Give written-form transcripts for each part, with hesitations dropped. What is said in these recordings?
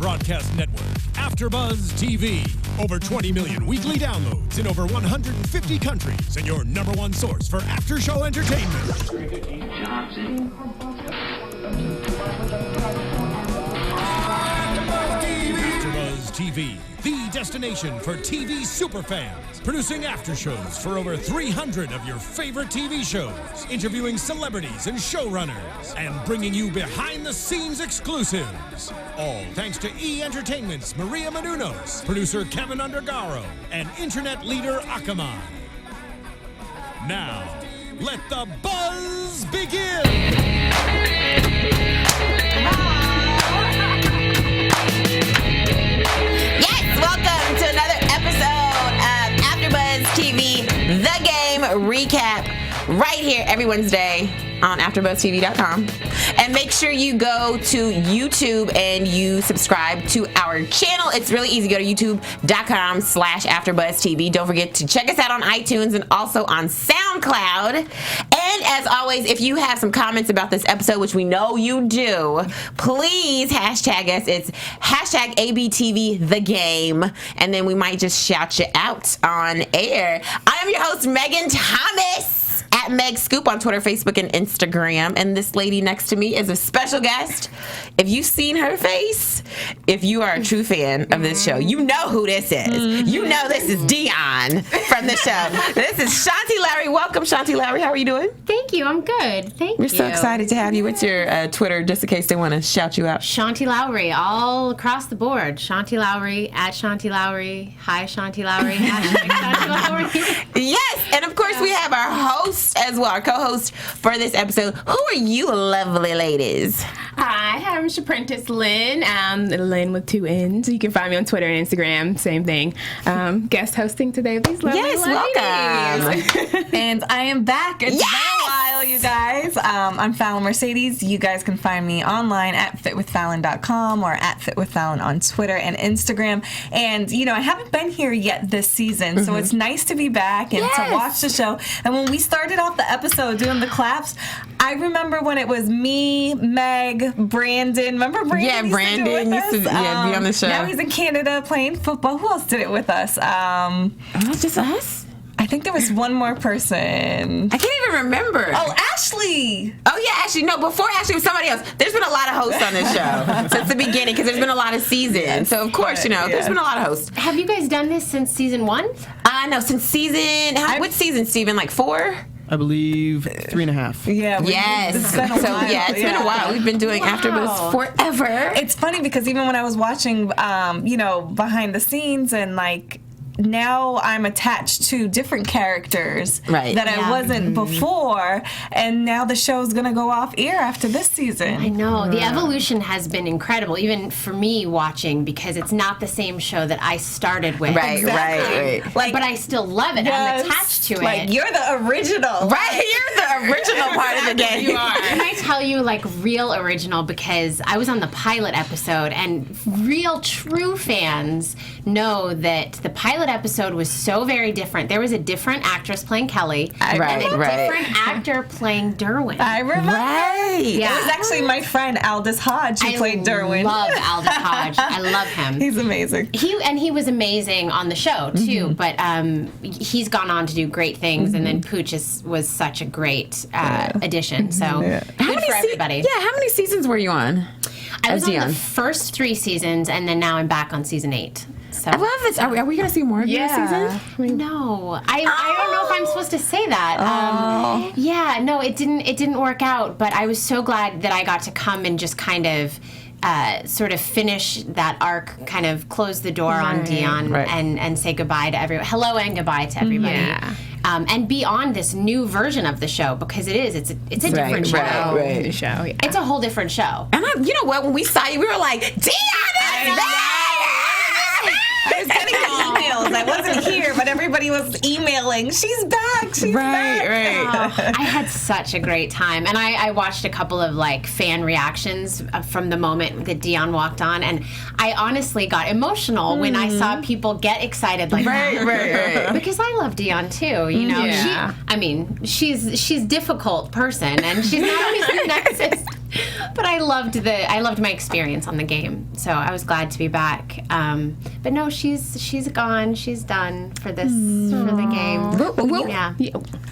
broadcast network, AFTERBUZZ TV. Over 20 million weekly downloads in over 150 countries, and your number one source for after-show entertainment. AFTERBUZZ TV, the destination for TV superfans. Producing aftershows for over 300 of your favorite TV shows, interviewing celebrities and showrunners, and bringing you behind-the-scenes exclusives. All thanks to E! Entertainment's Maria Menounos, producer Kevin Undergaro, and internet leader Akamai. Now, let the buzz begin! Yes, welcome to another episode of AFTERBUZZ TV, The Game Recap, right here every Wednesday on AFTERBuzzTV.com. And make sure you go to YouTube and you subscribe to our channel. It's really easy. Go to youtube.com/AFTERBuzzTV. Don't forget to check us out on iTunes and also on SoundCloud. And as always, if you have some comments about this episode, which we know you do, please hashtag us. It's hashtag ABTVTheGame. And then we might just shout you out on air. I am your host, Megan Thomas. At Meg Scoop on Twitter, Facebook, and Instagram. And this lady next to me is a special guest. If you've seen her face, if you are a true fan of this show, you know who this is. You know this is Dion from the show. This is Shanti Lowry. Welcome, Shanti Lowry. How are you doing? Thank you. I'm good. Thank you. We're so excited to have you. What's your Twitter, just in case they want to shout you out? Shanti Lowry, all across the board. Shanti Lowry, at Shanti Lowry, hi Shanti Lowry, hashtag Shanti Lowry. Yes, and of course we have our host as well, our co-host for this episode. Who are you lovely ladies? Hi, I'm Shaprintace Lynn. Lynn with 2 N's. You can find me on Twitter and Instagram. Same thing. Guest hosting today with these lovely ladies. Welcome. And I am back. It's been a while, you guys. I'm Fallon Mercedes. You guys can find me online at fitwithfallon.com or at fitwithfallon on Twitter and Instagram. And, you know, I haven't been here yet this season, so it's nice to be back and to watch the show. And when we started off the episode doing the claps, I remember when it was me, Meg, Brandon. Remember Brandon? Yeah, Brandon used to be on the show. Now he's in Canada playing football. Who else did it with us? Just us? I think there was one more person. I can't even remember. Oh, Ashley. Oh, yeah, Ashley. No, before Ashley was somebody else. There's been a lot of hosts on this show since the beginning because there's been a lot of seasons. Yes, so, of course, you know, there's been a lot of hosts. Have you guys done this since season 1? No, since season... What season, Steven? Like 4? I believe 3.5. Yeah. Yes. It's been a while. It's been a while. We've been doing AFTERBUZZ forever. It's funny because even when I was watching, you know, behind the scenes and like, now I'm attached to different characters that I wasn't before, and now the show's going to go off air after this season. I know. The evolution has been incredible, even for me watching, because it's not the same show that I started with. Right. Like, but I still love it. I'm attached to it. Like, you're the original. Right, you're the original part of the game. You are. Can I tell you, like, real original, because I was on the pilot episode, and real true fans know that the pilot episode was so very different. There was a different actress playing Kelly and a different actor playing Derwin. I remember. Right. Yeah. It was actually my friend Aldous Hodge who played Derwin. I love Aldous Hodge. I love him. He's amazing. He was amazing on the show too, but he's gone on to do great things, and then Pooch was such a great addition. So good for everybody. How many seasons were you on? I was on the first 3 seasons, and then now I'm back on season 8. So. I love this. Are we going to see more of this season? No, I don't know if I'm supposed to say that. No, it didn't work out. But I was so glad that I got to come and just kind of sort of finish that arc, kind of close the door on Dion and say goodbye to everyone. Hello and goodbye to everybody. Yeah. And be on this new version of the show, because it's a different show. Right. Show. Yeah. It's a whole different show. And you know what? When we saw you, we were like, Dion is back! I was getting the emails. I wasn't here, but everybody was emailing. She's back. She's back. Right. I had such a great time, and I watched a couple of like fan reactions from the moment that Dion walked on, and I honestly got emotional when I saw people get excited like that. Right. Because I love Dion too. You know, she's a difficult person, and she's not always the nicest. But I loved my experience on the game, so I was glad to be back. But no, she's gone. She's done for this for the game. Yeah.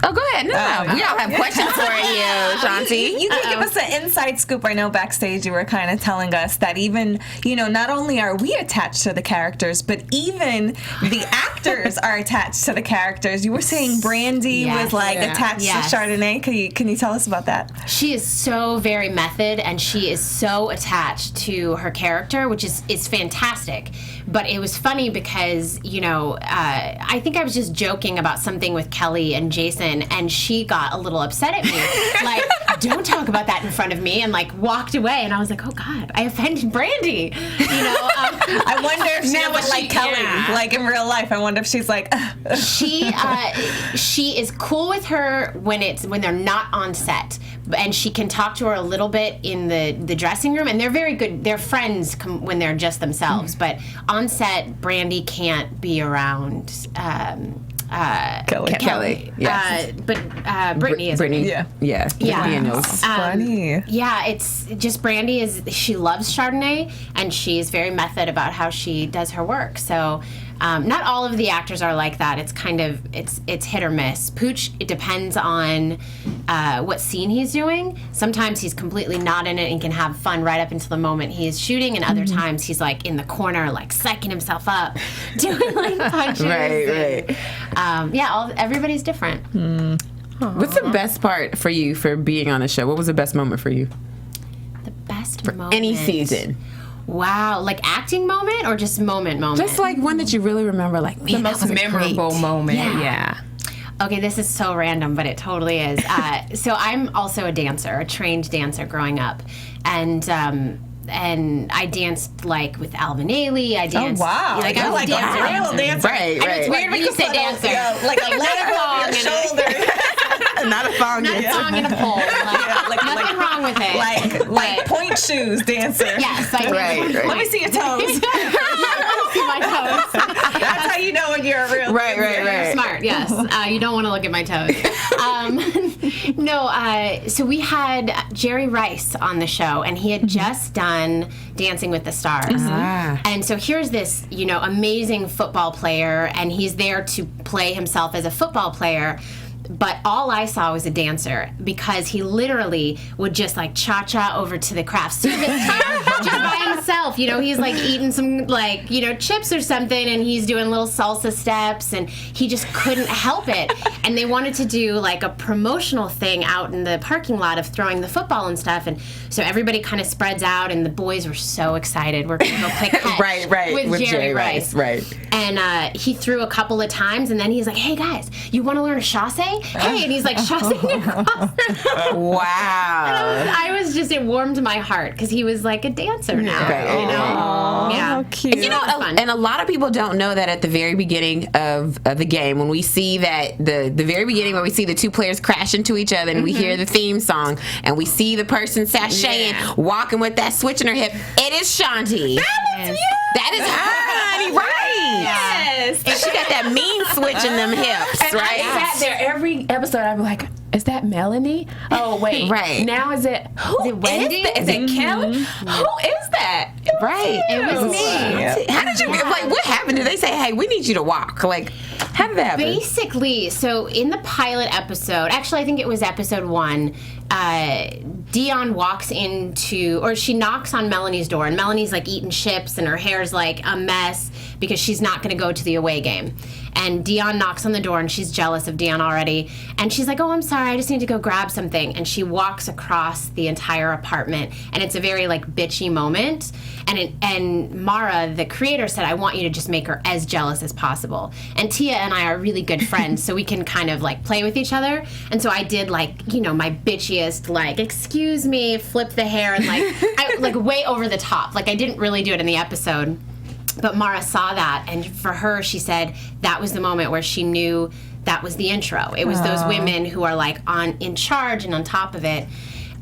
Oh, go ahead. No, we all have questions for you, Shanti. You can give us an inside scoop. I know backstage you were kind of telling us that even, not only are we attached to the characters, but even the actors are attached to the characters. You were saying Brandy was attached to Chardonnay. Can you tell us about that? She is so very method, and she is so attached to her character, which is fantastic. But it was funny because, I think I was just joking about something with Kelly and Jason, and she got a little upset at me. Like, don't talk about that in front of me, and walked away. And I was like, oh God, I offended Brandy. I wonder if she was like Kelly, like in real life. I wonder if she's like. She is cool with her when they're not on set, and she can talk to her a little bit in the dressing room, and they're very good. They're friends when they're just themselves, but on set, Brandy can't be around Kelly. Yes. But Brittany is. Brittany. Yeah. That's funny. Yeah, it's just Brandy she loves Chardonnay, and she's very method about how she does her work. So not all of the actors are like that. It's kind of it's hit or miss. Pooch, it depends on what scene he's doing. Sometimes he's completely not in it and can have fun right up until the moment he is shooting, and other times he's in the corner psyching himself up, doing punches. Right. Everybody's different. What's the best part for you for being on the show? What was the best moment for you? The best moment. Any season. Wow, acting moment or just moment? Just one that you really remember, man, the most memorable moment. Yeah. Okay, this is so random, but it totally is. So I'm also a dancer, a trained dancer growing up, and I danced with Alvin Ailey. I danced. Oh wow! I was a real dancer. Right. It's weird when you say dancer. Like a leg on your shoulder. Not a thong. Not a thong and a pole. Nothing wrong with it. Like point shoes dancer. Yes, I do. Right. Let me see your toes. You don't see my toes. That's how you know when you're a real Right. You're smart, yes. You don't want to look at my toes. So we had Jerry Rice on the show, and he had just done Dancing with the Stars. And so here's this, amazing football player, and he's there to play himself as a football player. But all I saw was a dancer, because he literally would just cha-cha over to the craft service just by himself. He's eating some chips or something, and he's doing little salsa steps, and he just couldn't help it. And they wanted to do a promotional thing out in the parking lot of throwing the football and stuff, and so everybody kind of spreads out, and the boys were so excited. We're gonna go play catch with Jerry Rice. Right. And he threw a couple of times, and then he's like, "Hey guys, you want to learn a chasse?" Hey, and he's chassing across. Wow. It warmed my heart, because he was a dancer now. Right. How cute. And a lot of people don't know that at the very beginning of the game, when we see that the very beginning, when we see the two players crash into each other, and we hear the theme song, and we see the person sashaying, walking with that switch in her hip, it is Shanti. That is her, honey, right? Yes. And she got that mean switch in them hips, And right? I sat there every episode. I'd be like, is that Melanie? Oh, wait. Right. Now is it Wendy? Is it Kelly? Who is that? Right. It was me. How did you, what happened? Did they say, hey, we need you to walk? How did that happen? Basically, so in the pilot episode, actually I think it was episode 1, Dion walks into, or she knocks on Melanie's door, and Melanie's eating chips, and her hair's a mess because she's not going to go to the away game. And Dion knocks on the door, and she's jealous of Dion already. And she's like, oh, I'm sorry, I just need to go grab something. And she walks across the entire apartment, and it's a very bitchy moment. And Mara, the creator, said, I want you to just make her as jealous as possible. And Tia and I are really good friends, so we can kind of play with each other. And so I did my bitchiest, excuse me, flip the hair, and I way over the top. I didn't really do it in the episode. But Mara saw that, and for her, she said that was the moment where she knew that was the intro. It was those women who are in charge and on top of it.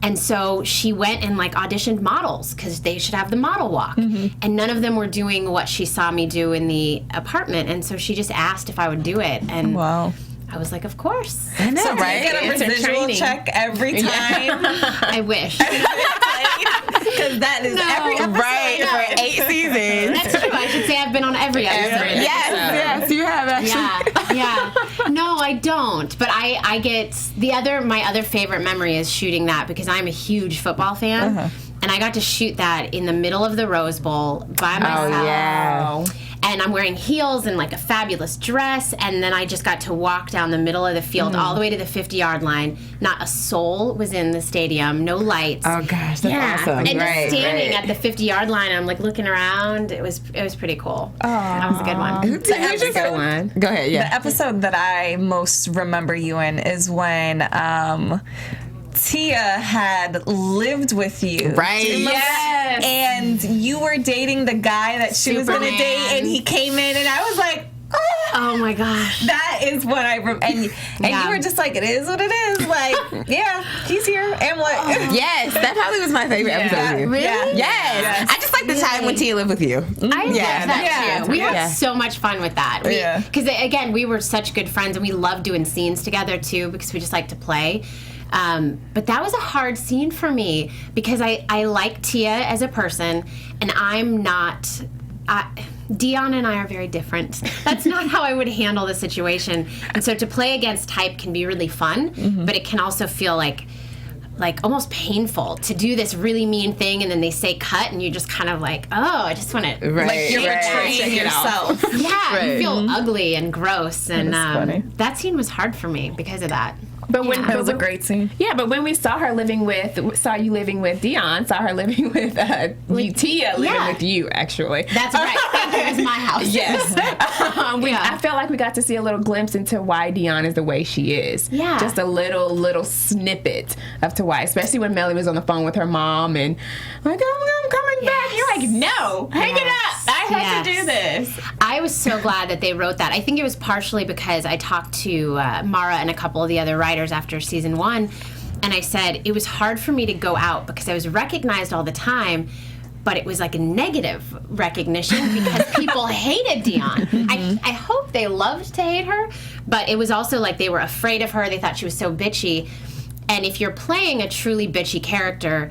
And so she went and auditioned models, because they should have the model walk. And none of them were doing what she saw me do in the apartment. And so she just asked if I would do it. And wow. I was like, of course. I know, So right? did you get a residual check every time. I wish. Because that is every episode. Right, for 8 seasons. That's true. I should say I've been on every episode. Yes, you have actually. Yeah. No, I don't. But I get my other favorite memory is shooting that because I'm a huge football fan. And I got to shoot that in the middle of the Rose Bowl by myself. Oh, yeah. And I'm wearing heels and like a fabulous dress. And then I just got to walk down the middle of the field all the way to the 50-yard line. Not a soul was in the stadium. No lights. Oh, gosh, that's awesome. And just standing at the 50-yard line, I'm like looking around. It was pretty cool. Oh, that was a good one. Who's your good one? Go ahead, The episode that I most remember you in is when Tia had lived with you. Right. Yes. And you were dating the guy that she was going to date, and he came in, and I was like, oh my gosh. That is what I remember. And you were just like, it is what it is. Like, yeah, he's here. And what? Yes, that probably was my favorite episode of you. Really? Yeah. Yes. I just like the time when Tia lived with you. I love that too. We had Yeah. so much fun with that. Because again, we were such good friends, and we loved doing scenes together too because we just like to play. But that was a hard scene for me because I like Tia as a person, and I'm not. Dion and I are very different. That's not how I would handle the situation. And so to play against type can be really fun, but it can also feel like almost painful to do this really mean thing, and then they say cut, and you just kind of like, oh, I just want to Right. You're betraying yourself. Yeah, you feel ugly and gross, and funny. that scene was hard for me because of that. But when That was a great scene. Yeah, but when we saw you living with Dion, saw her living with Tia living with you, actually. That's right. It was my house. Yes. I felt like we got to see a little glimpse into why Dion is the way she is. Yeah. Just a little snippet of to why, especially when Melly was on the phone with her mom and like, I'm coming back. You're like, no, hang it up. I have to do this. I was so glad that they wrote that. I think it was partially because I talked to Mara and a couple of the other writers after season 1, and I said it was hard for me to go out because I was recognized all the time, but it was like a negative recognition because people hated Dion. I hope they loved to hate her, but it was also like they were afraid of her. They thought she was so bitchy. And if you're playing a truly bitchy character,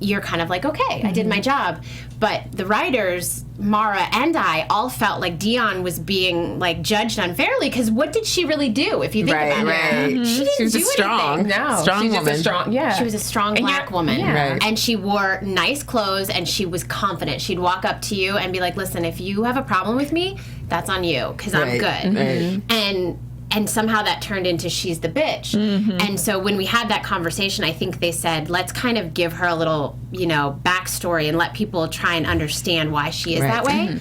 you're kind of like, okay, I did my job. But the writers, Mara and I, all felt like Dion was being like judged unfairly because what did she really do? If you think about it, she didn't was do just strong. anything. No, Strong she's woman. just a strong. Yeah, She was a strong black woman. yeah. Right. And she wore nice clothes and she was confident. She'd walk up to you and be like, listen, if you have a problem with me, that's on you because I'm good. Right. And somehow that turned into she's the bitch. And so when we had that conversation, I think they said, let's kind of give her a little, backstory and let people try and understand why she is that way.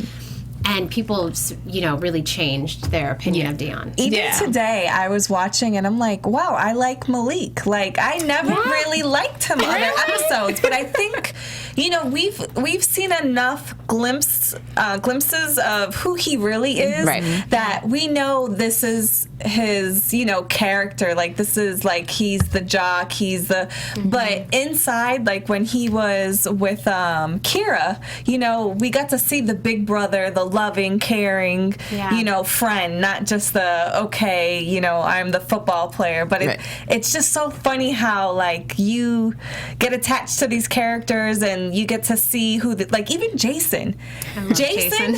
And people, really changed their opinion of Dion. Even today, I was watching and I'm like, wow, I like Malik. Like, I never really liked him other episodes, but I think, we've seen enough glimpses of who he really is that we know this is his, character. Like, this is like, he's the jock, he's the, but inside, like when he was with Kira, we got to see the big brother, the loving, caring, friend, not just the, I'm the football player, but it's just so funny how, like, you get attached to these characters and you get to see who, even Jason. Jason,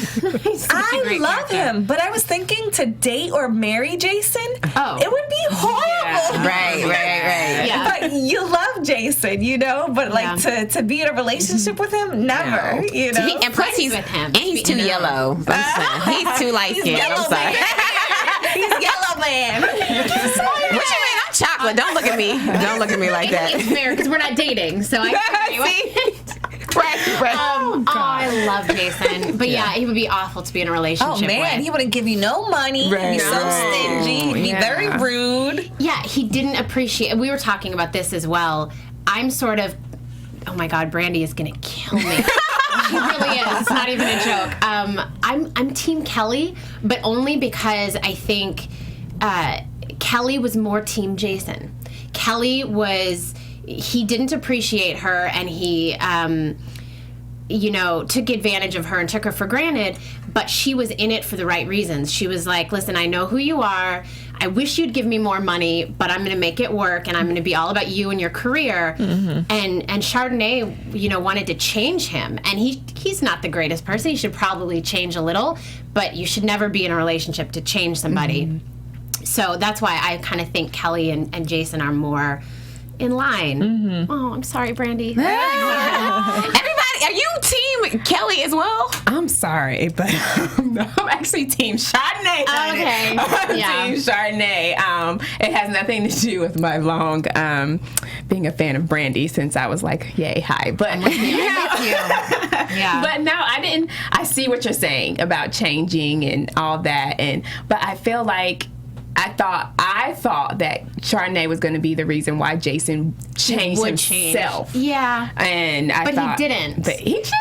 I love him, but I was thinking to date or marry Jason, it would be horrible. Yeah. Right. Yeah. But you love Jason, but like to be in a relationship with him, never, And plus he's with him. And he's too yellow. He's too light skinned. I'm sorry. He's yellow man. What you mean? I'm chocolate. Don't look at me. Don't look at me like that. It's fair because we're not dating, so I love Jason, but he would be awful to be in a relationship with. He wouldn't give you no money. He'd be so stingy. He'd be very rude. Yeah, he didn't appreciate. We were talking about this as well. I'm sort of. Oh my God, Brandy is gonna kill me. She really is. It's not even a joke. I'm Team Kelly, but only because I think Kelly was more Team Jason. Kelly he didn't appreciate her, and he, took advantage of her and took her for granted, but she was in it for the right reasons. She was like, listen, I know who you are. I wish you'd give me more money, but I'm going to make it work, and I'm going to be all about you and your career. And Chardonnay, you know, wanted to change him, and he's not the greatest person. He should probably change a little, but you should never be in a relationship to change somebody. So that's why I kind of think Kelly and Jason are more in line. Oh, I'm sorry, Brandy. Everybody, are you team Kelly as well? I'm sorry, but I'm actually team Chardonnay. Okay. I'm team Chardonnay. It has nothing to do with my long being a fan of Brandy since I was like, yay, hi. But Yeah. But no, I didn't. I see what you're saying about changing and all that, but I feel like I thought that Chardonnay was going to be the reason why Jason changed himself. Yeah. And But he didn't. But he did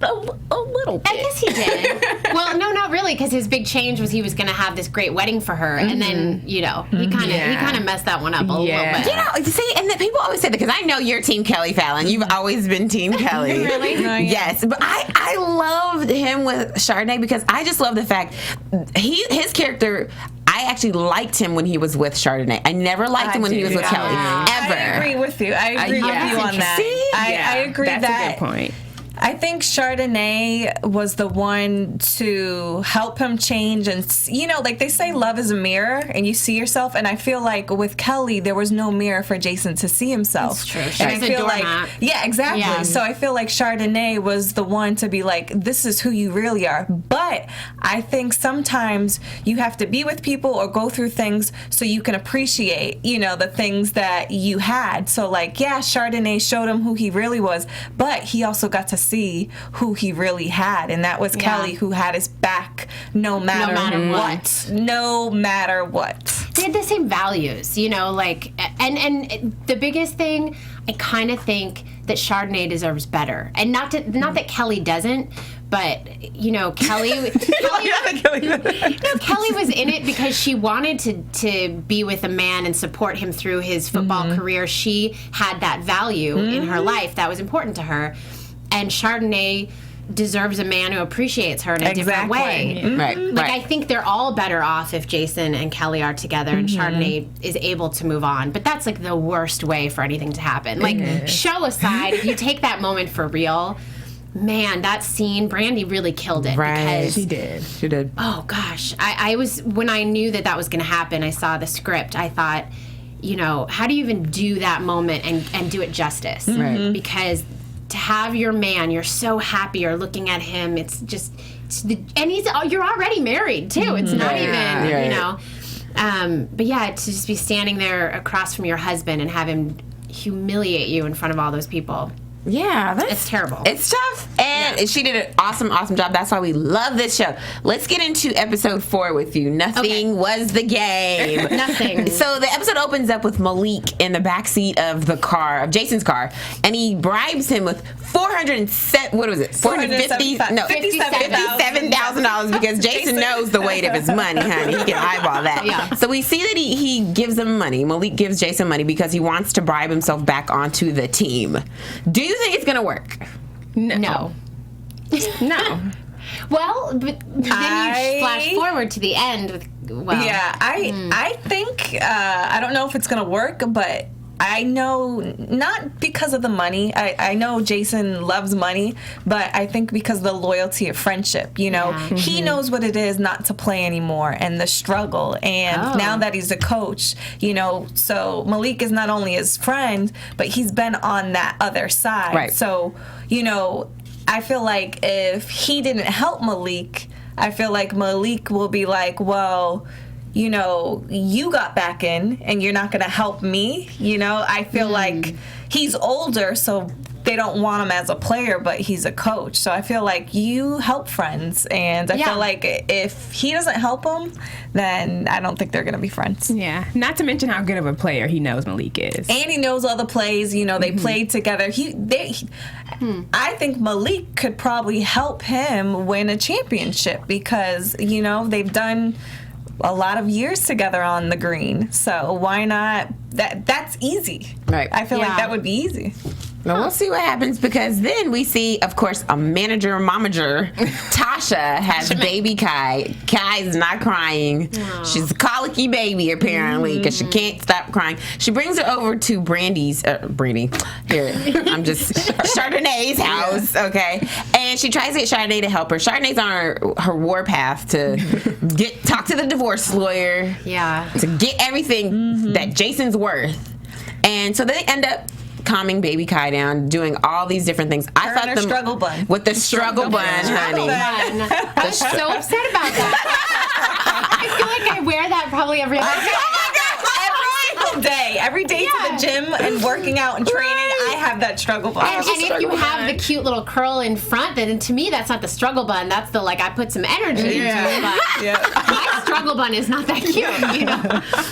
a little bit. I guess he did. Well, no, not really, because his big change was he was going to have this great wedding for her, and then he kind of messed that one up a little bit. You know, see, and then people always say that because I know you're Team Kelly, Fallon. You've always been Team Kelly. Really? Yes, but I loved him with Chardonnay because I just love the fact his character. I actually liked him when he was with Chardonnay. I never liked him when he was with Kelly. Ever. I agree with you. I agree with you on that. See? I agree that's that. a good point. I think Chardonnay was the one to help him change, and you know, like they say, love is a mirror, and you see yourself. And I feel like with Kelly, there was no mirror for Jason to see himself. That's true. And I She's a feel like, doormat. yeah, exactly. Yeah. So I feel like Chardonnay was the one to be like, this is who you really are. But I think sometimes you have to be with people or go through things so you can appreciate, you know, the things that you had. So like, yeah, Chardonnay showed him who he really was, but he also got to see who he really had, and that was Kelly, who had his back no matter what. No matter what. They had the same values, you know, like, and the biggest thing, I kind of think that Chardonnay deserves better, and not that Kelly doesn't, but you know, Kelly Kelly was in it because she wanted to be with a man and support him through his football career. She had that value in her life that was important to her. And Chardonnay deserves a man who appreciates her in a different way. Like, I think they're all better off if Jason and Kelly are together and Chardonnay is able to move on. But that's like the worst way for anything to happen. Like, show aside, if you take that moment for real, man, that scene, Brandy really killed it. Because, She did. oh gosh, I was, when I knew that was going to happen, I saw the script, I thought, you know, how do you even do that moment and do it justice? Because to have your man, you're so happy, you're looking at him, it's just, and you're already married too. It's not even, you know. But yeah, to just be standing there across from your husband and have him humiliate you in front of all those people. Yeah, It's terrible. It's tough, and she did an awesome job. That's why we love this show. Let's get into episode 4 with you. Nothing was the game. Nothing. So the episode opens up with Malik in the backseat of the car, of Jason's car, and he bribes him with $57,000 because Jason knows the weight of his money, honey. He can eyeball that. Yeah. So we see that he gives him money. Malik gives Jason money because he wants to bribe himself back onto the team. Do you think it's going to work? No. Well, but then you flash forward to the end with, I think, I don't know if it's going to work, but I know, not because of the money. I know Jason loves money, but I think because of the loyalty of friendship, you know. He knows what it is not to play anymore and the struggle. And now that he's a coach, you know, so Malik is not only his friend, but he's been on that other side. Right. So, you know, I feel like if he didn't help Malik, I feel like Malik will be like, well, you know, you got back in and you're not going to help me. You know, I feel like he's older, so they don't want him as a player, but he's a coach. So I feel like you help friends. And I feel like if he doesn't help them, then I don't think they're going to be friends. Yeah. Not to mention how good of a player he knows Malik is. And he knows all the plays. You know, they played together. I think Malik could probably help him win a championship because, you know, they've done a lot of years together on the green. So why not? That's easy. Right. I feel like that would be easy. Well, we'll see what happens because then we see, of course, a momager. Tasha has baby Kai. Kai is not crying. She's a colicky baby, apparently, because she can't stop crying. She brings her over to Chardonnay's house, okay? And she tries to get Chardonnay to help her. Chardonnay's on her warpath to talk to the divorce lawyer. Yeah. To get everything that Jason's worth. And so they end up calming baby Kai down, doing all these different things. I thought the struggle bun. With the struggle bun, honey. I'm so upset about that. I feel like I wear that probably every other day. Every day to the gym and working out and training, I have that struggle bun. And if you have the cute little curl in front, then to me that's not the struggle bun. That's the I put some energy into it. But my struggle bun is not that cute.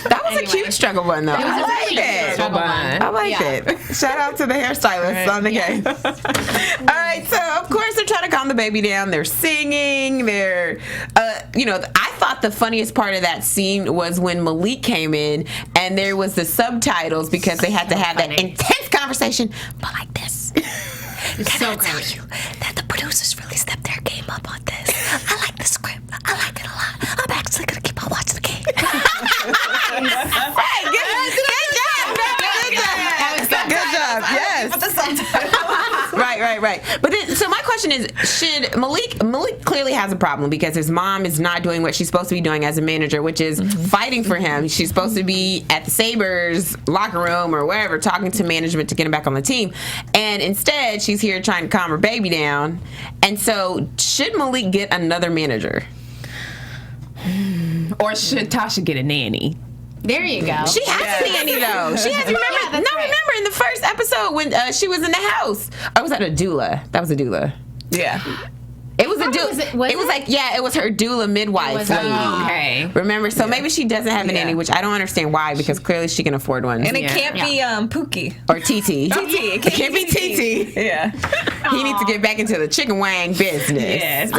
That was a cute struggle bun, though. It was a really cute struggle bun. I like it. Shout out to the hairstylist on the game. All right, so of course they're trying to calm the baby down. They're singing. They're, I thought the funniest part of that scene was when Malik came in and there was the subtitles because they had to have that intense conversation, but like this. Can I tell you that the producers really stepped their game up on this? I like the script. I like it a lot. I'm actually gonna keep on watching the game. Hey, good job. Yes. Right. But then, so my question is, should Malik clearly has a problem because his mom is not doing what she's supposed to be doing as a manager, which is fighting for him. She's supposed to be at the Sabres locker room or wherever talking to management to get him back on the team. And instead, she's here trying to calm her baby down. And so, should Malik get another manager? Or should Tasha get a nanny? There you go. She has a nanny, though. She has, remember in the first episode when she was in the house. Or was that a doula? That was a doula. Yeah. It was a doula. It was her doula midwife. Okay. Remember? So maybe she doesn't have a nanny, which I don't understand why, because clearly she can afford one. And it can't be Pookie. Or TT. TT. It can't be TT. Yeah. He needs to get back into the chicken wang business. Yes.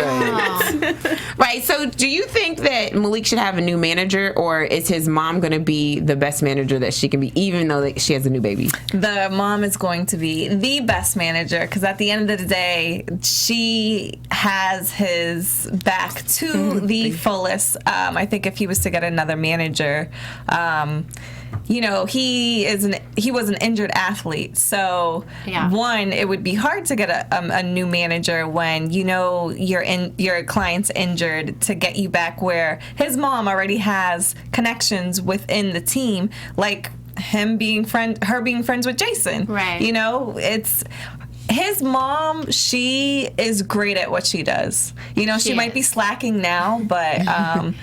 Right. So do you think that Malik should have a new manager, or is his mom going to be the best manager that she can be, even though she has a new baby? The mom is going to be the best manager because at the end of the day, she has his back to the fullest. I think if he was to get another manager, he was an injured athlete. So one, it would be hard to get a new manager when your client's injured to get you back where his mom already has connections within the team, like her being friends with Jason. Right. It's his mom, she is great at what she does. She might be slacking now, but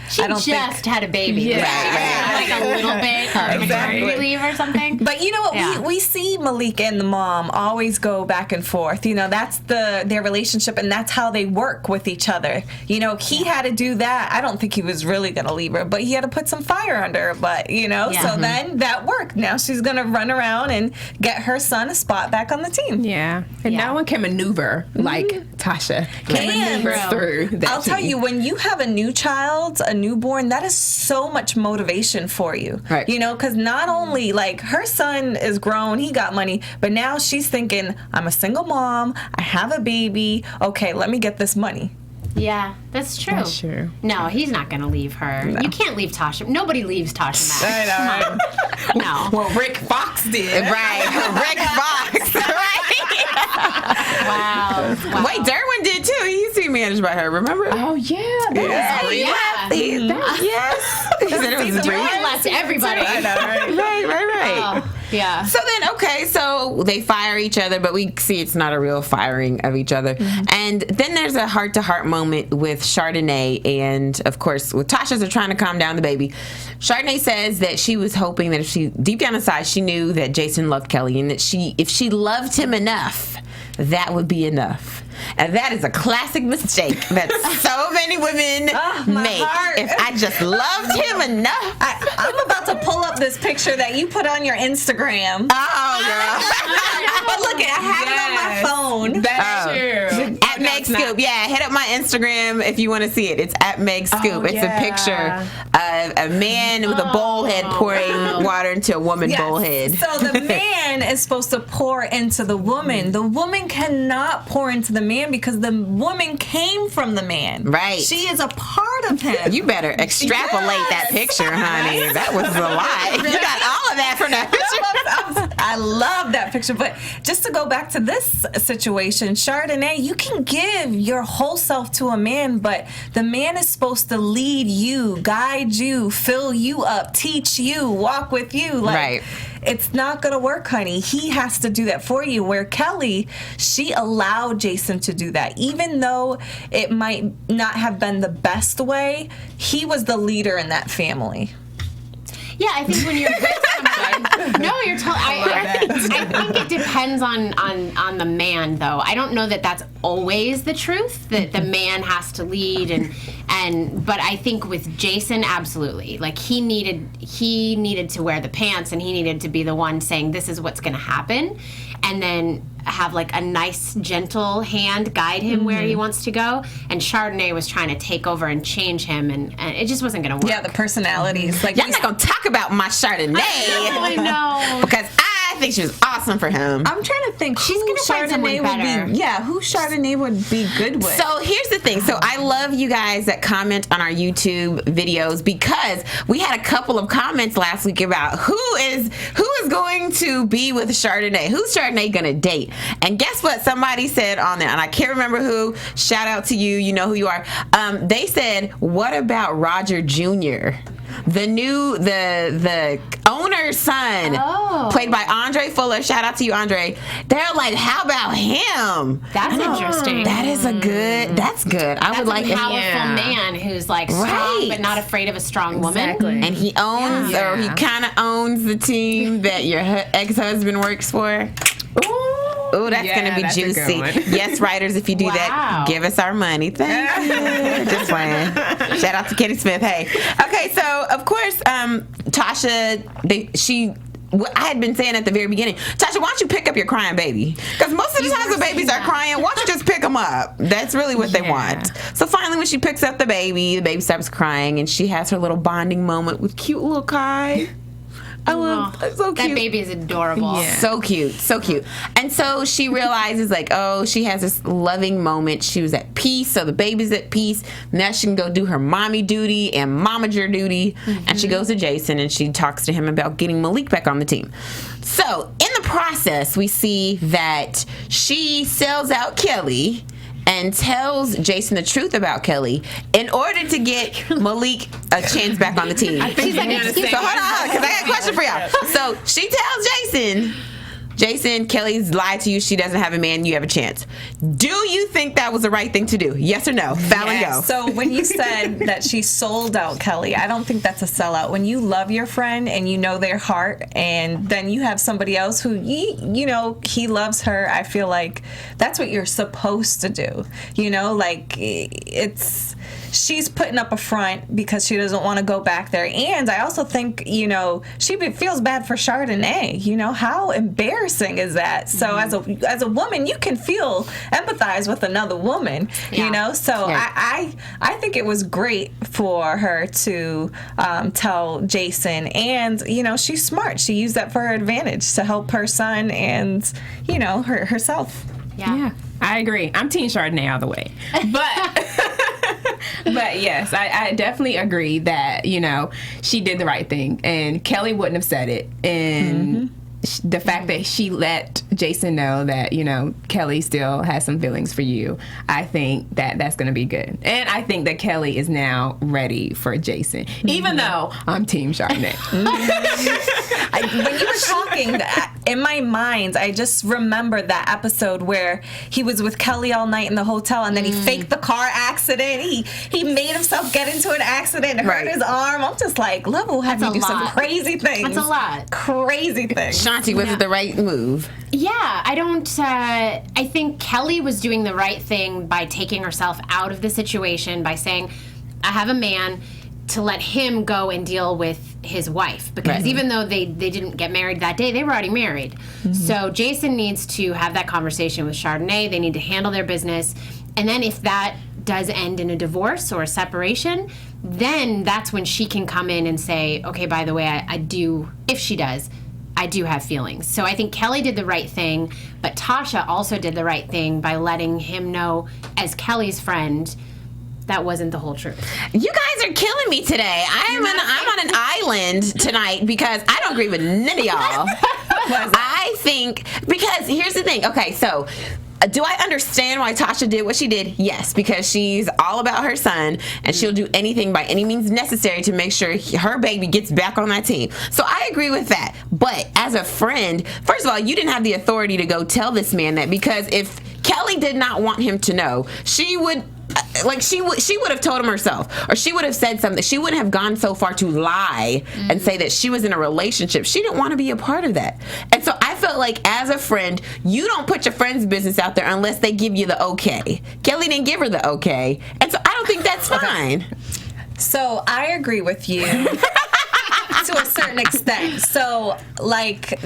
she I don't just had a baby. Yeah. Right. Like a little bit of maternity leave or something. But you know what? Yeah. We see Malik and the mom always go back and forth. That's their relationship, and that's how they work with each other. He had to do that. I don't think he was really going to leave her, but he had to put some fire under her butt, So then that worked. Now she's going to run around and get her son a spot back on the team. Yeah. And no one can maneuver like Tasha can maneuver through that. I'll tell you, when you have a new child, a newborn, that is so much motivation for you. Right. Because not only her son is grown, he got money, but now she's thinking, I'm a single mom, I have a baby, okay, let me get this money. Yeah, that's true. That's true. No, he's not going to leave her. No. You can't leave Tasha. Nobody leaves Tasha Mack. I know. No. Well, Rick Fox did. Right. Rick Fox. Right. Wow. Wait, Derwin did too. He used to be managed by her, remember? Oh, yeah. Yes. He said it was Derwin left everybody. I know, right. Oh, yeah. So then, so they fire each other, but we see it's not a real firing of each other. Mm-hmm. And then there's a heart-to-heart moment with Chardonnay and, of course, with Tasha's are trying to calm down the baby. Chardonnay says that she was hoping that if she, deep down inside, she knew that Jason loved Kelly and that if she loved him enough, that would be enough. And that is a classic mistake that so many women make. Heart. If I just loved him enough. I'm about to pull up this picture that you put on your Instagram. Oh, girl. But look, I have it on my phone. That's true. At Meg Scoop. Yeah, hit up my Instagram if you want to see it. It's at Meg Scoop. It's a picture of a man with a bowl head pouring water into a woman bowl head. So the man is supposed to pour into the woman. The woman cannot pour into the man because the woman came from the man. Right. She is a part of him. You better extrapolate that picture, honey. That was a lot. You got all of that from that picture. I love that picture. But just to go back to this situation, Chardonnay, you can give your whole self to a man, but the man is supposed to lead you, guide you, fill you up, teach you, walk with you. Like, it's not going to work, honey. He has to do that for you. Where Kelly, she allowed Jason to do that. Even though it might not have been the best way, he was the leader in that family. Yeah, I think when you're with someone, no, you're totally. I think it depends on the man, though. I don't know that that's always the truth, that the man has to lead, but I think with Jason, absolutely. Like he needed to wear the pants, and he needed to be the one saying this is what's going to happen, and then have like a nice, gentle hand guide him where he wants to go. And Chardonnay was trying to take over and change him, and it just wasn't going to work. Yeah, the personalities. Like, y'all not going to talk about my Chardonnay. I know. Because I think she was awesome for him. I'm trying to think. She's going to find someone better. Who Chardonnay would be good with. So here's the thing. So I love you guys that comment on our YouTube videos, because we had a couple of comments last week about who is going to be with Chardonnay. Who's Chardonnay going to date? And guess what? Somebody said on there, and I can't remember who. Shout out to you. You know who you are. They said, what about Roger Jr.? The owner's son, played by Andre Fuller. Shout out to you, Andre. They're like, how about him? That's interesting. That is that's good. I would like a powerful man who's like strong but not afraid of a strong woman. Exactly. And he owns, or he kind of owns the team that your ex-husband works for. Ooh, that's going to be juicy. Yes, writers, if you do that, give us our money. Thank you. Just playing. Shout out to Kenny Smith. Hey. Okay, so, of course, Tasha, I had been saying at the very beginning, Tasha, why don't you pick up your crying baby? Because most of the times when babies are crying, why don't you just pick them up? That's really what they want. So finally, when she picks up the baby starts crying, and she has her little bonding moment with cute little Kai. I love so cute. That baby is adorable. Yeah. So cute. And so she realizes, like, she has this loving moment. She was at peace, so the baby's at peace. Now she can go do her mommy duty and momager duty. And she goes to Jason, and she talks to him about getting Malik back on the team. So in the process, we see that she sells out Kelly and tells Jason the truth about Kelly in order to get Malik a chance back on the team. She's like, so hold on, because I got a question for y'all. So she tells Jason, Kelly's lied to you. She doesn't have a man. You have a chance. Do you think that was the right thing to do? Yes or no? Fallon, go. So when you said that she sold out Kelly, I don't think that's a sellout. When you love your friend and you know their heart, and then you have somebody else who, you know, he loves her, I feel like that's what you're supposed to do. You know, like, she's putting up a front because she doesn't want to go back there. And I also think, you know, she feels bad for Chardonnay. You know, how embarrassing is that? So as a woman, you can empathize with another woman, you know? So I think it was great for her to tell Jason. And, you know, she's smart. She used that for her advantage to help her son and, you know, herself. Yeah, I agree. I'm Team Chardonnay all the way. But yes, I definitely agree that, you know, she did the right thing. And Kelly wouldn't have said it. And the fact that she let Jason know that, you know, Kelly still has some feelings for you, I think that that's going to be good. And I think that Kelly is now ready for Jason, even though I'm Team Chardonnay. When you were talking, in my mind, I just remembered that episode where he was with Kelly all night in the hotel, and then he faked the car accident. He made himself get into an accident and hurt his arm. I'm just like, love will have you do some crazy things. That's a lot. Crazy things. Shanti, was it the right move? Yeah, I think Kelly was doing the right thing by taking herself out of the situation, by saying, I have a man, to let him go and deal with his wife. Because even though they didn't get married that day, they were already married. So Jason needs to have that conversation with Chardonnay. They need to handle their business. And then if that does end in a divorce or a separation, then that's when she can come in and say, okay, by the way, I do, if she does, I do have feelings. So I think Kelly did the right thing, but Tasha also did the right thing by letting him know, as Kelly's friend, that wasn't the whole truth. You guys are killing me today. I'm on an island tonight because I don't agree with none of y'all. I think, because here's the thing. Okay, so do I understand why Tasha did what she did? Yes, because she's all about her son, and she'll do anything by any means necessary to make sure her baby gets back on that team. So I agree with that. But as a friend, first of all, you didn't have the authority to go tell this man that, because if Kelly did not want him to know, she would she would have told him herself, or she would have said something. She wouldn't have gone so far to lie and say that she was in a relationship. She didn't want to be a part of that. And so I felt like, as a friend, you don't put your friend's business out there unless they give you the okay. Kelly didn't give her the okay, and so I don't think that's fine. So I agree with you to a certain extent. So, like,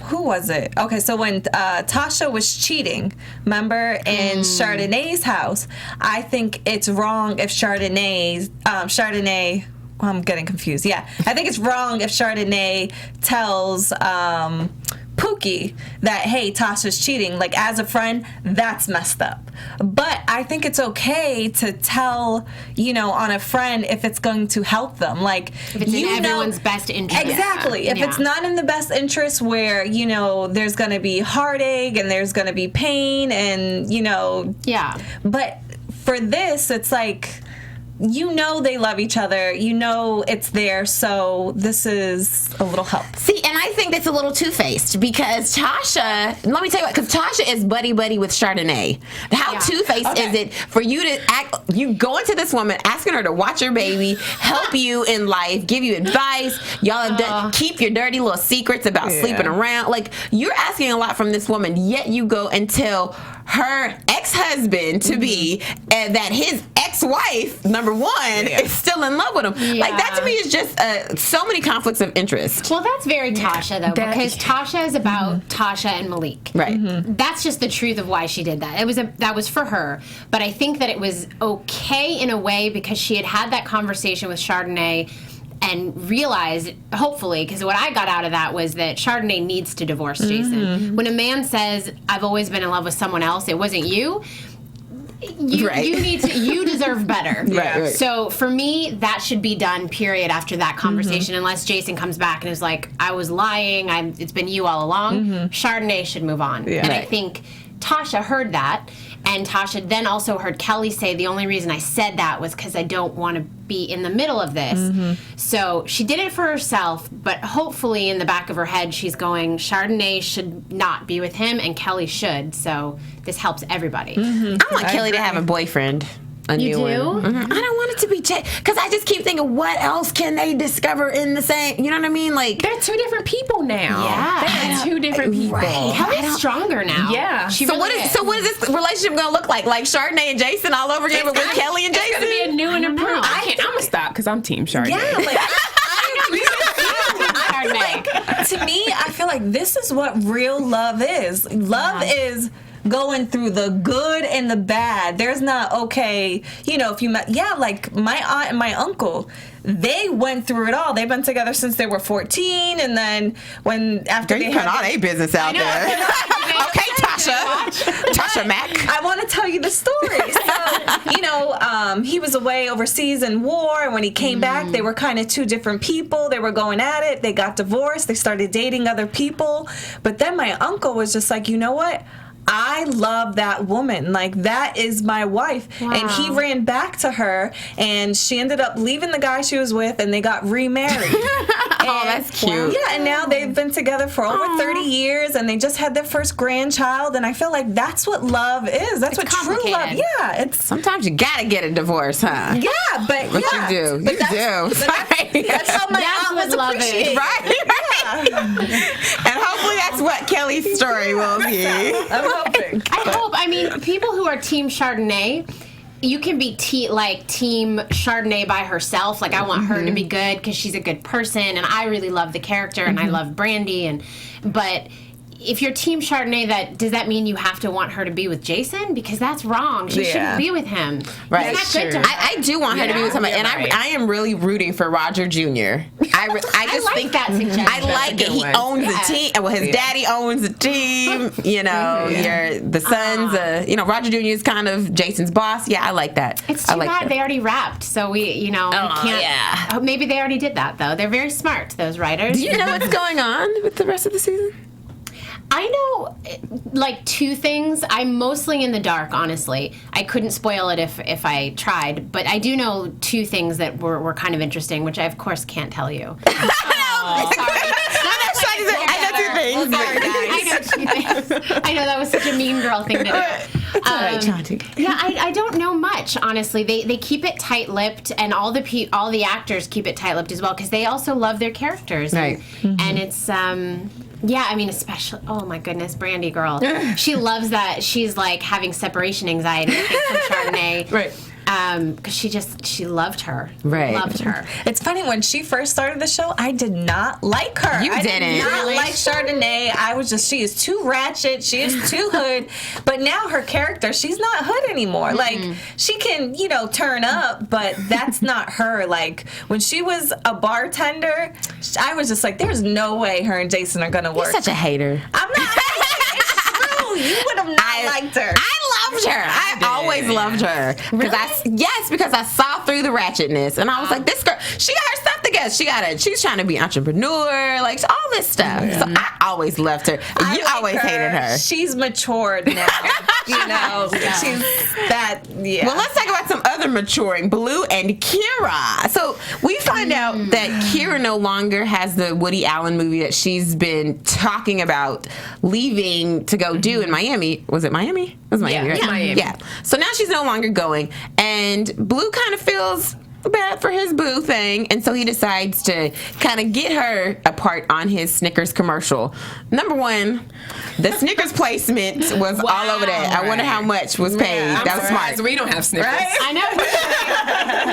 who was it? Okay, so when Tasha was cheating, remember, in Chardonnay's house, I think it's wrong if Chardonnay, I'm getting confused. Yeah, I think it's wrong if Chardonnay tells Pookie that, hey, Tasha's cheating. Like, as a friend, that's messed up. But I think it's okay to tell, on a friend if it's going to help them. Like, if it's in everyone's best interest. Exactly. If it's not in the best interest, where, there's going to be heartache and there's going to be pain and, Yeah. But for this, it's like, they love each other. It's there. So this is a little help. See, and I think that's a little two-faced, because Tasha, let me tell you what, because Tasha is buddy-buddy with Chardonnay. How two-faced is it for you to you go into this woman asking her to watch your baby, help you in life, give you advice, y'all have done, keep your dirty little secrets about sleeping around. Like, you're asking a lot from this woman, yet you go and tell her ex-husband to be that his ex-wife, number one, is still in love with him. Like, that to me is just so many conflicts of interest. Well, that's very Tasha, though, because Tasha is about Tasha and Malik. Right. That's just the truth of why she did that. That was for her. But I think that it was okay in a way, because she had that conversation with Chardonnay and realized, hopefully, because what I got out of that was that Chardonnay needs to divorce Jason. When a man says, I've always been in love with someone else, it wasn't you, you deserve better. Right. So for me, that should be done, period, after that conversation, unless Jason comes back and is like, I was lying, it's been you all along. Chardonnay should move on. And I think Tasha heard that, and Tasha then also heard Kelly say, the only reason I said that was because I don't want to be in the middle of this. So she did it for herself, but hopefully in the back of her head she's going, Chardonnay should not be with him and Kelly should, so this helps everybody. I want Kelly to have a boyfriend. A You new do? one. I don't want it to be because I just keep thinking, what else can they discover in the same? You know what I mean? Like, they're two different people now. Yeah. They're two different people. Right. Kelly's stronger now. Yeah. She so really is. what is this relationship gonna look like? Like Chardonnay and Jason all over again, but with Kelly and Jason? It's gonna be a new and improved. I'm gonna stop because I'm Team Chardonnay. Yeah, like, to me, I feel like this is what real love is. Love is going through the good and the bad. There's not, okay, if you met, like my aunt and my uncle, they went through it all. They've been together since they were 14, and then after they had all their business out there. Okay, Tasha Mack. I want to tell you the story. So, he was away overseas in war, and when he came back, they were kind of two different people. They were going at it. They got divorced. They started dating other people. But then my uncle was just like, you know what? I love that woman. Like, that is my wife. Wow. And he ran back to her, and she ended up leaving the guy she was with, and they got remarried. Oh, that's cute. Yeah, and now they've been together for over 30 years, and they just had their first grandchild, and I feel like that's what love is. That's what true love. Yeah, sometimes you gotta get a divorce, huh? Yeah, but you do. You do. That's how my aunt was appreciated. Right? And hopefully that's what Kelly's story will be. I'm hoping. I hope. I mean, people who are Team Chardonnay, you can be Team Chardonnay by herself. Like, I want her to be good because she's a good person, and I really love the character, and I love Brandy, but if you're Team Chardonnay, does that mean you have to want her to be with Jason? Because that's wrong. She shouldn't be with him. Right. It's not good to her. I do want her to be with somebody, and I am really rooting for Roger Jr. I just think that suggestion. I like it. He owns the team. Well, his daddy owns the team. You know, the sons. Roger Jr. is kind of Jason's boss. Yeah, I like that. It's too bad they already wrapped, so we can't. Yeah. Oh, maybe they already did that though. They're very smart, those writers. Do you know what's going on with the rest of the season? I know, like, 2 things. I'm mostly in the dark, honestly. I couldn't spoil it if I tried, but I do know 2 things that were kind of interesting, which I, of course, can't tell you. Sorry. I know that was such a mean girl thing to do. Yeah, I don't know much, honestly. They keep it tight-lipped, and all the actors keep it tight-lipped as well, because they also love their characters. Right. And it's... yeah, I mean, especially, oh my goodness, Brandy girl. She loves that. She's like having separation anxiety, I think, from Chardonnay. Right. Because she loved her. Right. Loved her. It's funny, when she first started the show, I did not like her. I did not like Chardonnay. I was just, she is too ratchet. She is too hood. But now her character, she's not hood anymore. Mm-hmm. Like, she can, turn up, but that's not her. Like, when she was a bartender, I was just like, there's no way her and Jason are going to work. You're such a hater. I'm not. It's true. You would have not liked her. I loved her. I always loved her. Because I saw through the ratchetness, and I was like, this girl, she got her stuff together. She's trying to be an entrepreneur, like all this stuff. So I always loved her. You always hated her. She's matured now. She's that. Yeah. Well, let's talk about some other maturing. Blue and Kira. So we find out that Kira no longer has the Woody Allen movie that she's been talking about leaving to go do in Miami. Was it Miami? It was Miami, right? Yeah, Miami. Yeah. So now she's no longer going, and Blue kind of feels bad for his boo thing, and so he decides to kind of get her a part on his Snickers commercial. Number one, the Snickers placement was all over that. I wonder how much was paid. That was smart. We don't have Snickers. Right? I know.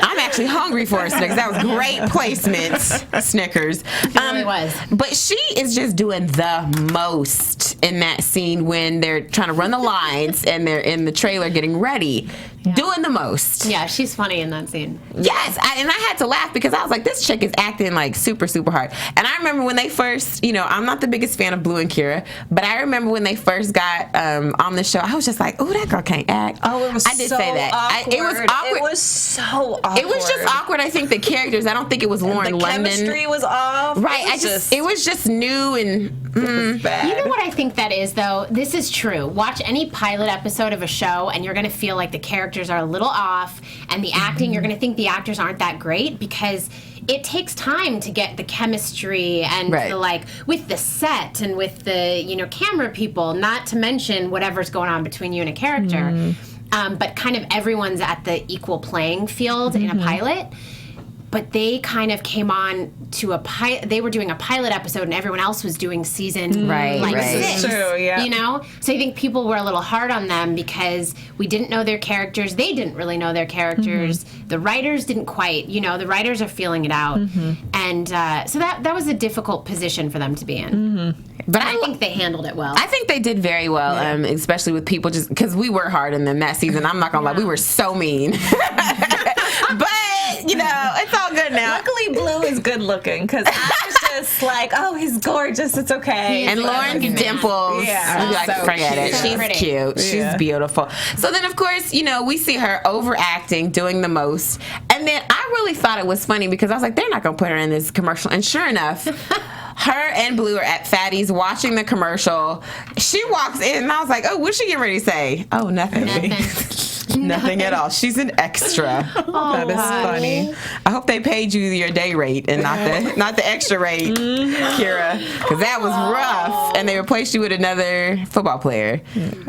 I'm actually hungry for a Snickers. That was great placement, Snickers. It really was. But she is just doing the most in that scene when they're trying to run the lines and they're in the trailer getting ready. Doing the most. Yeah, she's funny in that scene. Yes, and I had to laugh because I was like, this chick is acting like super, super hard. And I remember when they first, I'm not the biggest fan of Blue and Kira, but I remember when they first got on the show, I was just like, oh, that girl can't act. Oh, it was I did say that. awkward. It was awkward. It was so awkward. It was just awkward. I think the characters, I don't think it was Lauren the London. chemistry was off. Right, it was just new and bad. You know what I think that is, though? This is true. Watch any pilot episode of a show, and you're going to feel like the characters are a little off, and the acting, you're going to think the actors aren't that great, because it takes time to get the chemistry and with the set and with the camera people, not to mention whatever's going on between you and a character. But kind of everyone's at the equal playing field in a pilot. But they kind of came on to they were doing a pilot episode, and everyone else was doing season 6. True, yeah. So I think people were a little hard on them because we didn't know their characters. They didn't really know their characters. The writers didn't quite. The writers are feeling it out, and so that was a difficult position for them to be in. But I think they handled it well. I think they did very well, especially with people, just because we were hard on them that season. I'm not gonna lie, we were so mean. But it's all good now. Luckily, Blue is good looking, because I was just like, oh, he's gorgeous. It's okay. And Lauren's dimples. Yeah. So forget it. She's cute. She's beautiful. So then, of course, we see her overacting, doing the most. And then I really thought it was funny because I was like, they're not going to put her in this commercial. And sure enough, her and Blue are at Fatty's watching the commercial. She walks in, and I was like, oh, what's she getting ready to say? Oh, nothing. Nothing at all. She's an extra. That is funny. I hope they paid you your day rate and not the extra rate, Kira, because that was rough. And they replaced you with another football player.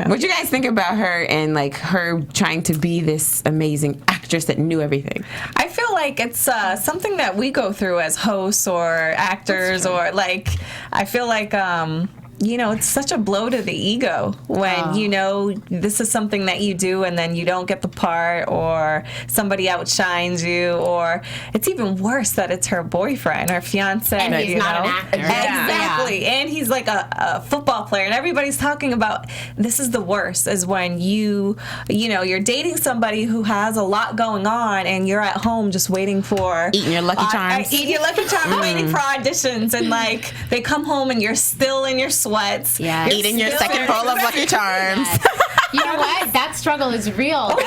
What do you guys think about her and like her trying to be this amazing actress that knew everything? I feel like it's something that we go through as hosts or actors, or like I feel like it's such a blow to the ego when this is something that you do and then you don't get the part, or somebody outshines you, or it's even worse that it's her boyfriend or fiance. And he's not an actor. Exactly. Yeah. And he's like a football player, and everybody's talking about this is the worst, is when you're dating somebody who has a lot going on and you're at home just waiting for eating your Lucky Charms. Eating your Lucky Charms, waiting for auditions, and like they come home and you're still in your sweats. Yeah. Eating your second bowl of Lucky Charms. Yes. You know what? That struggle is real. Right.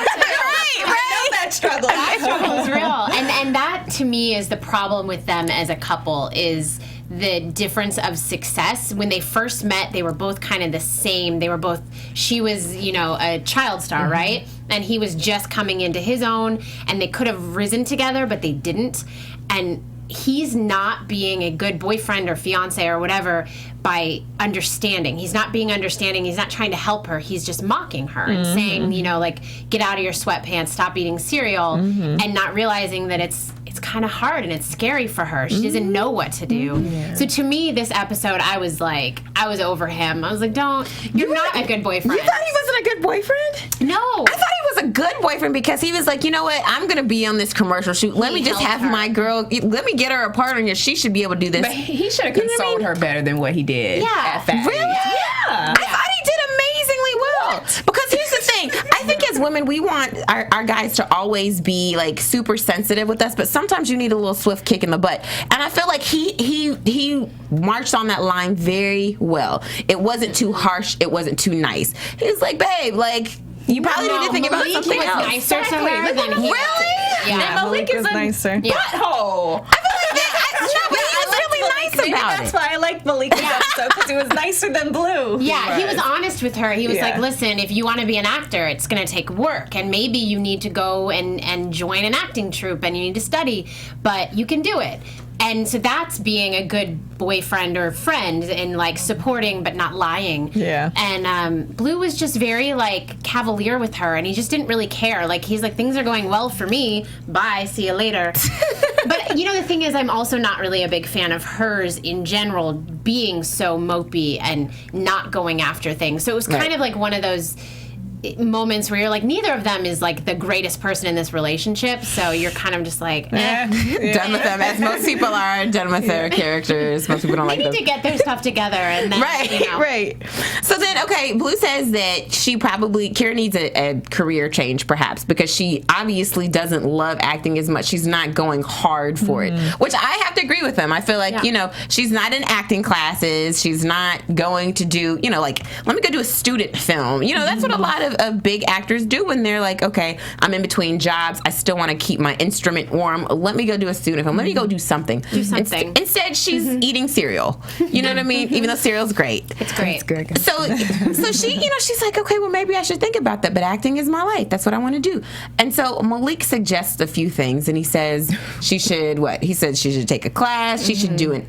I know that struggle. That struggle is real. And that, to me, is the problem with them as a couple, is the difference of success. When they first met, they were both kind of the same. She was, a child star, right? And he was just coming into his own, and they could have risen together, but they didn't. And he's not being a good boyfriend or fiance or whatever by understanding. He's not being understanding. He's not trying to help her. He's just mocking her and saying, get out of your sweatpants, stop eating cereal, and not realizing that it's kind of hard and it's scary for her. She doesn't know what to do. Yeah. So to me, this episode, I was over him. I was like, you're not a good boyfriend. You thought he wasn't a good boyfriend? No. I thought he was a good boyfriend because he was like, you know what, I'm going to be on this commercial shoot. Let me just have my girl, let me get her a part on here. She should be able to do this. But he should have consoled her better than what he did. Yeah. Really? Yeah. I thought he did amazingly well. Because here's the thing. I think as women, we want our guys to always be like super sensitive with us, but sometimes you need a little swift kick in the butt. And I feel like he marched on that line very well. It wasn't too harsh. It wasn't too nice. He was like, babe, like, you probably need to think about something was else. nicer to her than he Really? Yeah. And Malik is nicer. Butthole. I feel like that. But he was really nice about That's it. why I like Malik's episode, because he was nicer than Blue. Yeah, he was honest with her. He was like, listen, if you want to be an actor, it's going to take work, and maybe you need to go and join an acting troupe, and you need to study, but you can do it. And so that's being a good boyfriend or friend, and like supporting but not lying. Yeah. And Blue was just very like cavalier with her, and he just didn't really care. Like, he's like, things are going well for me. Bye. See you later. But the thing is, I'm also not really a big fan of hers in general being so mopey and not going after things. So it was kind of like one of those moments where you're like, neither of them is like the greatest person in this relationship, so you're kind of just like, done with them, as most people are done with their characters. Most people don't like them. They need to get their stuff together, and then right. So then, okay, Blue says that Kira needs a career change, perhaps, because she obviously doesn't love acting as much. She's not going hard for it, which I have to agree with him. I feel like she's not in acting classes. She's not going to do like, let me go do a student film. That's what a lot of big actors do when they're like, okay, I'm in between jobs. I still want to keep my instrument warm. Let me go do a student film. Let me go do something. Instead, she's eating cereal. You know what I mean? Even though cereal's great. It's great. So she, she's like, okay, well, maybe I should think about that. But acting is my life. That's what I want to do. And so Malik suggests a few things, and he says she should He says she should take a class. She should do the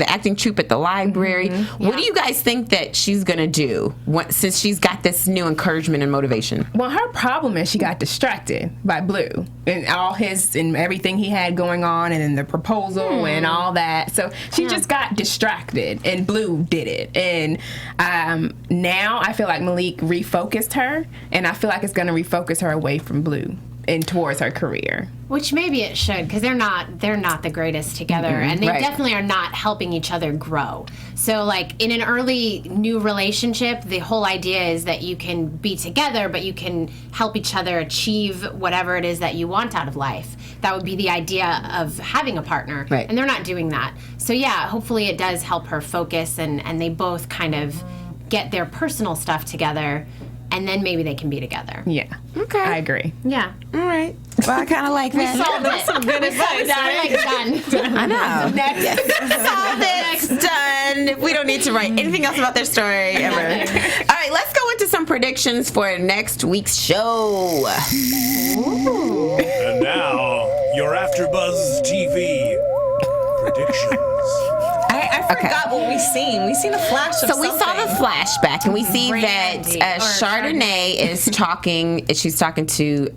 acting troupe at the library. What do you guys think that she's gonna do since she's got this new encouragement and motivation? Well, her problem is she got distracted by Blue and and everything he had going on, and then the proposal and all that. So she just got distracted, and Blue did it. And now I feel like Malik refocused her, and I feel like it's going to refocus her away from Blue and towards her career. Which maybe it should, because they're not the greatest together, and they definitely are not helping each other grow. So like in an early new relationship, the whole idea is that you can be together, but you can help each other achieve whatever it is that you want out of life. That would be the idea of having a partner, and they're not doing that. So yeah, hopefully it does help her focus, and they both kind of get their personal stuff together, and then maybe they can be together. Yeah. Okay. I agree. Yeah. All right. Well, I kind of like that. That's some good advice. Done. I know. Next. Solved it. Done. We don't need to write anything else about their story ever. All right, let's go into some predictions for next week's show. Ooh. And now, your AFTERBUZZ TV predictions. I forgot what we've seen. We've seen a flash of So we saw the flashback, and we see that Chardonnay is talking. She's talking to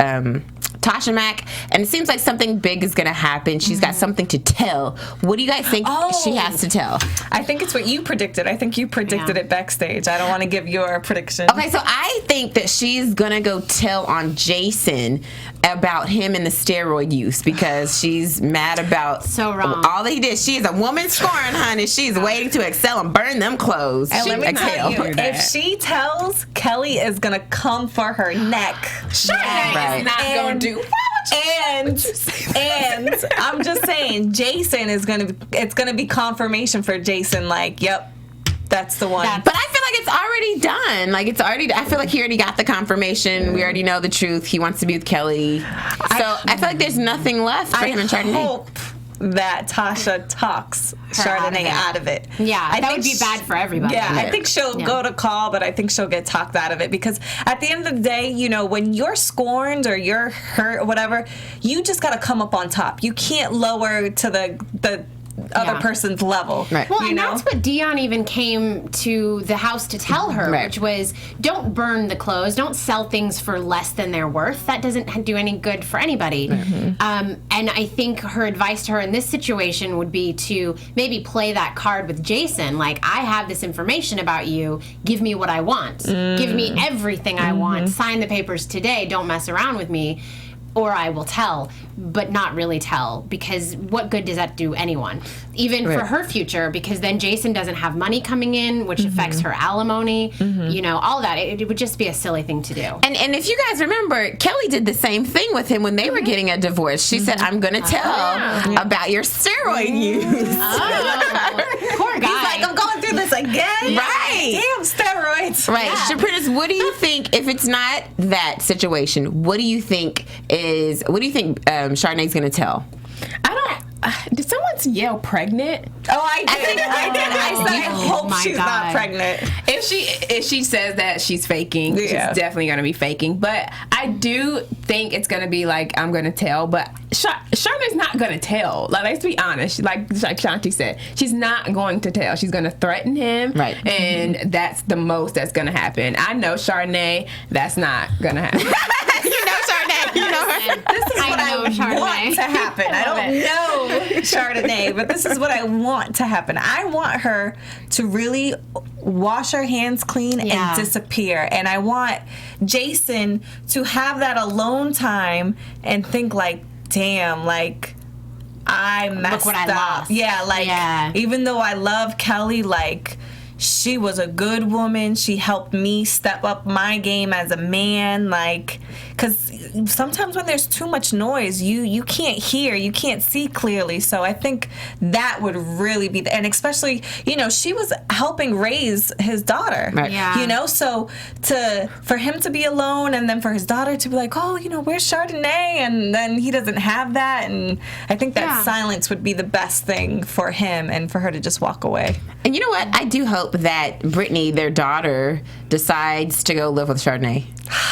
Tasha Mack, and it seems like something big is going to happen. She's got something to tell. What do you guys think she has to tell? I think it's what you predicted. I think you predicted it backstage. I don't want to give your prediction. Okay, so I think that she's going to go tell on Jason about him and the steroid use because she's mad about all he did. She is a woman scorn, honey. She's waiting to excel and burn them clothes. And let me tell you, if she tells, Kelly is going to come for her neck. Sharnay is not going to do. And I'm just saying, Jason is it's gonna be confirmation for Jason. Like, yep, that's the one. But I feel like it's already done. Like I feel like he already got the confirmation. We already know the truth. He wants to be with Kelly. So I feel like there's nothing left for him and Chardonnay. I hope that Tasha talks Chardonnay out of it. Yeah, that would be bad for everybody. Yeah, I think she'll go to call, but I think she'll get talked out of it because at the end of the day, you know, when you're scorned or you're hurt or whatever, you just got to come up on top. You can't lower to the other person's level. Right. Well, and that's what Dion even came to the house to tell her, which was don't burn the clothes, don't sell things for less than they're worth. That doesn't do any good for anybody. And I think her advice to her in this situation would be to maybe play that card with Jason. Like, I have this information about you. Give me what I want. Give me everything I want. Sign the papers today. Don't mess around with me. Or I will tell, but not really tell, because what good does that do anyone? Even for her future, because then Jason doesn't have money coming in, which affects her alimony, you know, all that. It would just be a silly thing to do. And if you guys remember, Kelly did the same thing with him when they were getting a divorce. She said, I'm going to tell about your steroid use. Poor guy. He's like, I'm going through this again. Right. Damn steroids. Right. Shaprintace, what do you think, if it's not that situation, what do you think Chardonnay's going to tell? Did someone yell pregnant? Oh, I did. I said, I hope she's not pregnant. If she says that she's faking, she's definitely going to be faking. But I do think it's going to be like, I'm going to tell. But Chardonnay's not going to tell. Like, let's be honest. Like Shanti said, she's not going to tell. She's going to threaten him. Right. And that's the most that's going to happen. I know Chardonnay, that's not going to happen. You know Chardonnay. You know her. This is what I want to happen. I don't know Chardonnay, but this is what I want to happen. I want her to really wash her hands clean and disappear. And I want Jason to have that alone time and think like, damn, like, I messed Look what I up. lost. Yeah, like, even though I love Kelly, like, she was a good woman. She helped me step up my game as a man. Like, because sometimes when there's too much noise, you can't hear, you can't see clearly. So I think that would really be, and especially, you know, she was helping raise his daughter. Right. Yeah. You know, so for him to be alone and then for his daughter to be like, oh, you know, where's Chardonnay? And then he doesn't have that. And I think that silence would be the best thing for him and for her to just walk away. And you know what? I do hope that Brittany, their daughter, decides to go live with Chardonnay.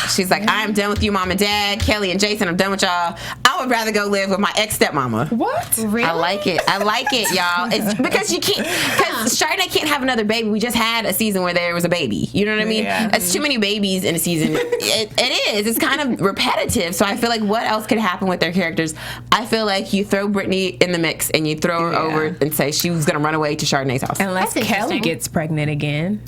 She's like, I'm done with you, Mom and Dad. Kelly and Jason, I'm done with y'all. I would rather go live with my ex-stepmama. What? Really? I like it, y'all. It's because you can't, because Chardonnay can't have another baby. We just had a season where there was a baby. You know what I mean? Yeah. It's too many babies in a season. It is. It's kind of repetitive. So I feel like what else could happen with their characters? I feel like you throw Brittany in the mix and you throw her over and say she was going to run away to Chardonnay's house. Unless Kelly gets pregnant again.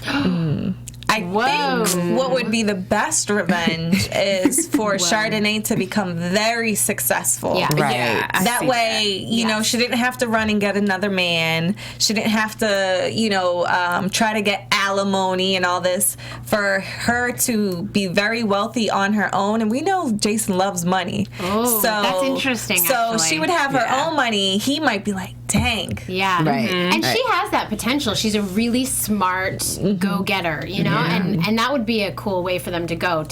I think what would be the best revenge is for Chardonnay to become very successful. Yeah. Right. Yeah, I That see way, you know, she didn't have to run and get another man. She didn't have to, you know, try to get alimony and all this. For her to be very wealthy on her own, and we know Jason loves money. Oh, that's interesting, So actually. she would have her own money. He might be like, dang. Yeah. Right. And she has that potential. She's a really smart go-getter, you know? And that would be a cool way for them to go,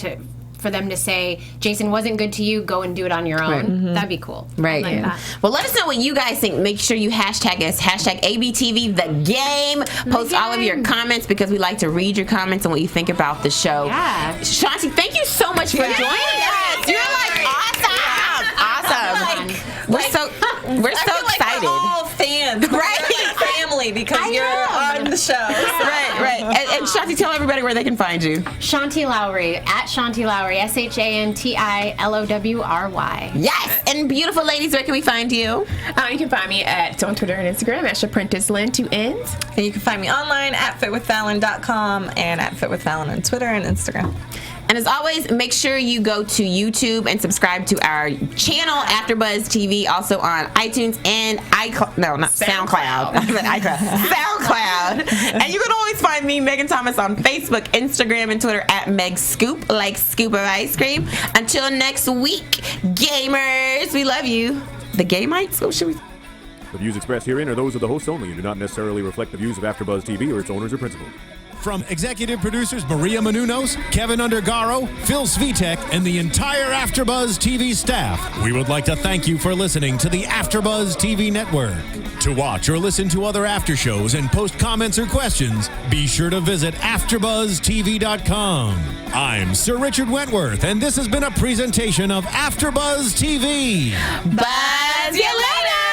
for them to say, Jason wasn't good to you, go and do it on your own. Right. That'd be cool. Right. I like that. Well, let us know what you guys think. Make sure you hashtag us, hashtag ABTV the game. Post all of your comments because we like to read your comments and what you think about the show. Yeah. Shanti, thank you so much for joining us. You're like awesome. We're so I feel like excited. we're all fans. Right. We're like family. only because you're on the show. Right. And Shanti, tell everybody where they can find you. Shanti Lowry, at Shanti Lowry, ShantiLowry. Yes. And beautiful ladies, where can we find you? You can find me on Twitter and Instagram at Shaprintace Lynn, 2 N's. And you can find me online at fitwithfallon.com and at fitwithfallon on Twitter and Instagram. And as always, make sure you go to YouTube and subscribe to our channel, AfterBuzz TV, also on iTunes and SoundCloud. I said iCloud. SoundCloud. And you can always find me, Megan Thomas, on Facebook, Instagram, and Twitter at Meg Scoop, like scoop of ice cream. Until next week, gamers, we love you. The Gamites? What should we? The views expressed herein are those of the hosts only and do not necessarily reflect the views of AfterBuzz TV or its owners or principals. From executive producers Maria Menounos, Kevin Undergaro, Phil Svitek, and the entire AfterBuzz TV staff, we would like to thank you for listening to the AfterBuzz TV network. To watch or listen to other after shows and post comments or questions, be sure to visit AfterBuzzTV.com. I'm Sir Richard Wentworth, and this has been a presentation of AfterBuzz TV. Buzz you later!